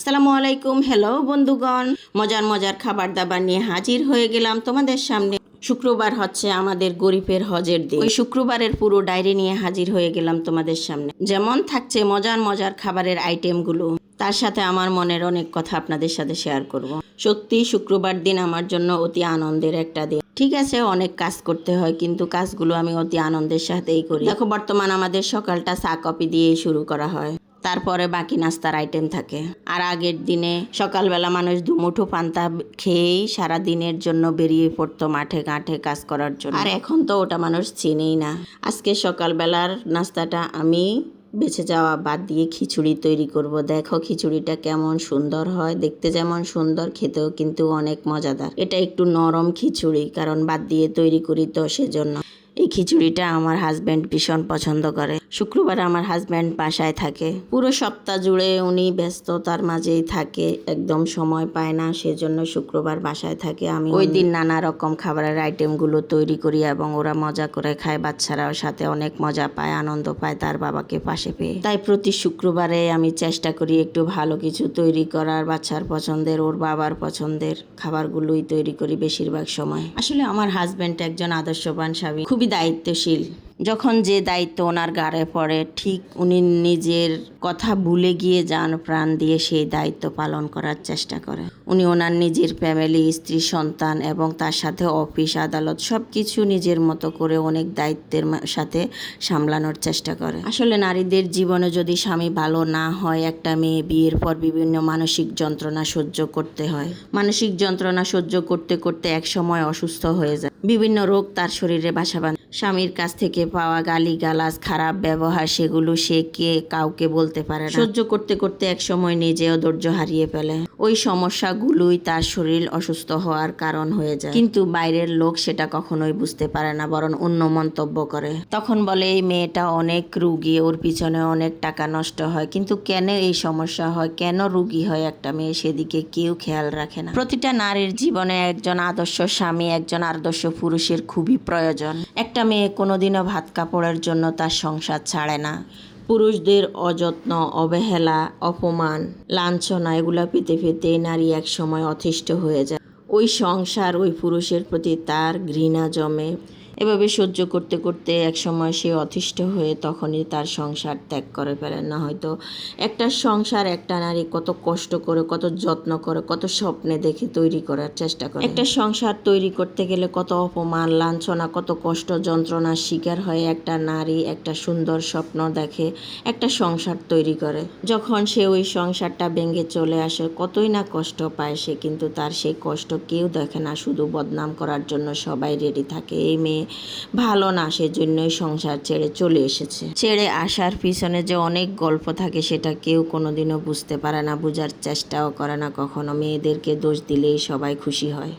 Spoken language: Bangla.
আসসালামু আলাইকুম। হ্যালো বন্ধুগণ, মজার মজার খাবার দাবার নিয়ে হাজির হয়ে গেলাম তোমাদের সামনে। শুক্রবার হচ্ছে আমাদের গরিবের হজের দিন। ওই শুক্রবারের পুরো ডায়েরি নিয়ে হাজির হয়ে গেলাম তোমাদের সামনে। যেমন থাকছে মজার মজার খাবারের আইটেমগুলো, তার সাথে আমার মনের অনেক কথা আপনাদের সাথে শেয়ার করব। সত্যি শুক্রবার দিন আমার জন্য অতি আনন্দের একটা দিন। ঠিক আছে, অনেক কাজ করতে হয়, কিন্তু কাজগুলো আমি অতি আনন্দের সাথেই করি। দেখো, বর্তমান আমাদের সকালটা চা কফি দিয়েই শুরু করা হয়, তারপরে বাকি নাস্তার আইটেম থাকে। আর আগের দিনে সকালবেলা মানুষ দুমুঠো পান্তা খেয়েই সারা দিনের জন্য বেরিয়ে পড়তো মাঠে ঘাটে কাজ করার জন্য। আর এখন তো ওটা মানুষ চিনেই না। আজকে সকালবেলার নাস্তাটা আমি বেঁচে যাওয়া বাদ দিয়ে খিচুড়ি তৈরি করব। দেখো খিচুড়িটা কেমন সুন্দর হয়, দেখতে যেমন সুন্দর, খেতেও কিন্তু অনেক মজাদার। এটা একটু নরম খিচুড়ি, কারণ বাদ দিয়ে তৈরি করি তো সেজন্য। এই খিচুড়িটা আমার হাজব্যান্ড ভীষণ পছন্দ করে। শুক্রবার আমার হাজব্যান্ড বাসায় থাকে, পুরো সপ্তাহ জুড়ে উনি ব্যস্ততার মাঝেই থাকে, একদম সময় পায় না, সেজন্য শুক্রবার বাসায় থাকে। আমি ওই দিন নানা রকম খাবারের আইটেমগুলো তৈরি করি এবং ওরা মজা করে খায়, বাচ্চারাও সাথে অনেক মজা পায়, আনন্দ পায় তার বাবাকে পাশে পেয়ে। তাই প্রতি শুক্রবারে আমি চেষ্টা করি একটু ভালো কিছু তৈরি করার, বাচ্চার পছন্দের, ওর বাবার পছন্দের খাবারগুলোই তৈরি করি বেশিরভাগ সময়। আসলে আমার হাজব্যান্ড একজন আদর্শবান স্বামী, খুবই দায়িত্বশীল। যখন যে দায়িত্ব ওনার গাড়ে পড়ে, ঠিক উনি নিজের কথা ভুলে গিয়ে যান প্রাণ দিয়ে সেই দায়িত্ব পালন করার চেষ্টা করে। উনি ওনার নিজের ফ্যামিলি, স্ত্রী, সন্তান এবং তার সাথে অফিস আদালত সব কিছু নিজের মতো করে অনেক দায়িত্বের সাথে সামলানোর চেষ্টা করে। আসলে নারীদের জীবনে যদি স্বামী ভালো না হয়, একটা মেয়ে বিয়ের পর বিভিন্ন মানসিক যন্ত্রণা সহ্য করতে হয়। মানসিক যন্ত্রণা সহ্য করতে করতে এক সময় অসুস্থ হয়ে যায়, বিভিন্ন রোগ তার শরীরে বাসা বাঁধে। স্বামীর কাছ থেকে পাওয়া গালিগালাজ, খারাপ ব্যবহার, সেগুলো সে কাউকে বলতে পারে না। সহ্য করতে করতে এক সময় নিজেও ধৈর্য হারিয়ে ফেলে। ওই সমস্যাগুলোই তার শরীর অসুস্থ হওয়ার কারণ হয়ে যায়, কিন্তু বাইরের লোক সেটা কখনোই বুঝতে পারে না, বরং অন্য মন্তব্য করে। তখন বলে এই মেয়েটা অনেক রুগী, ওর পিছনে অনেক টাকা নষ্ট হয়। কিন্তু কেন এই সমস্যা হয়, কেন রুগী হয় একটা মেয়ে, সেদিকে কেউ খেয়াল রাখে না। প্রতিটা নারীর জীবনে একজন আদর্শ স্বামী, একজন আদর্শ পুরুষের খুবই প্রয়োজন। একটা মেয়ে কোনোদিনও ভাত কাপড়ের জন্য তার সংসার ছাড়ে না। পুরুষদের অযত্ন, অবহেলা, অপমান, লাঞ্ছনা এগুলো পেতে পেতে নারী এক সময় অতিষ্ঠ হয়ে যায়। ওই সংসার, ওই পুরুষের প্রতি তার ঘৃণা জমে। এভাবে সহ্য করতে করতে এক সময় সে অতিষ্ঠ হয়ে তখনই তার সংসার ত্যাগ করে ফেলেন। না হয়তো একটা সংসার একটা নারী কত কষ্ট করে, কত যত্ন করে, কত স্বপ্নে দেখে তৈরি করার চেষ্টা করে। একটা সংসার তৈরি করতে গেলে কত অপমান, লাঞ্ছনা, কত কষ্ট, যন্ত্রণার শিকার হয়ে একটা নারী একটা সুন্দর স্বপ্ন দেখে, একটা সংসার তৈরি করে। যখন সে ওই সংসারটা ভেঙে চলে আসে, কতই না কষ্ট পায় সে, কিন্তু তার সেই কষ্ট কেউ দেখে না, শুধু বদনাম করার জন্য সবাই রেডি থাকে। এই মেয়ে ভালো না, সেজন্যই সংসার ছেড়ে চলে এসেছে। ছেড়ে আসার পিছনে যে অনেক গল্প থাকে সেটা কেউ কোনোদিনও বুঝতে পারে না, বোঝার চেষ্টাও করে না কখনো। মেয়েদেরকে দোষ দিলেই সবাই খুশি হয়।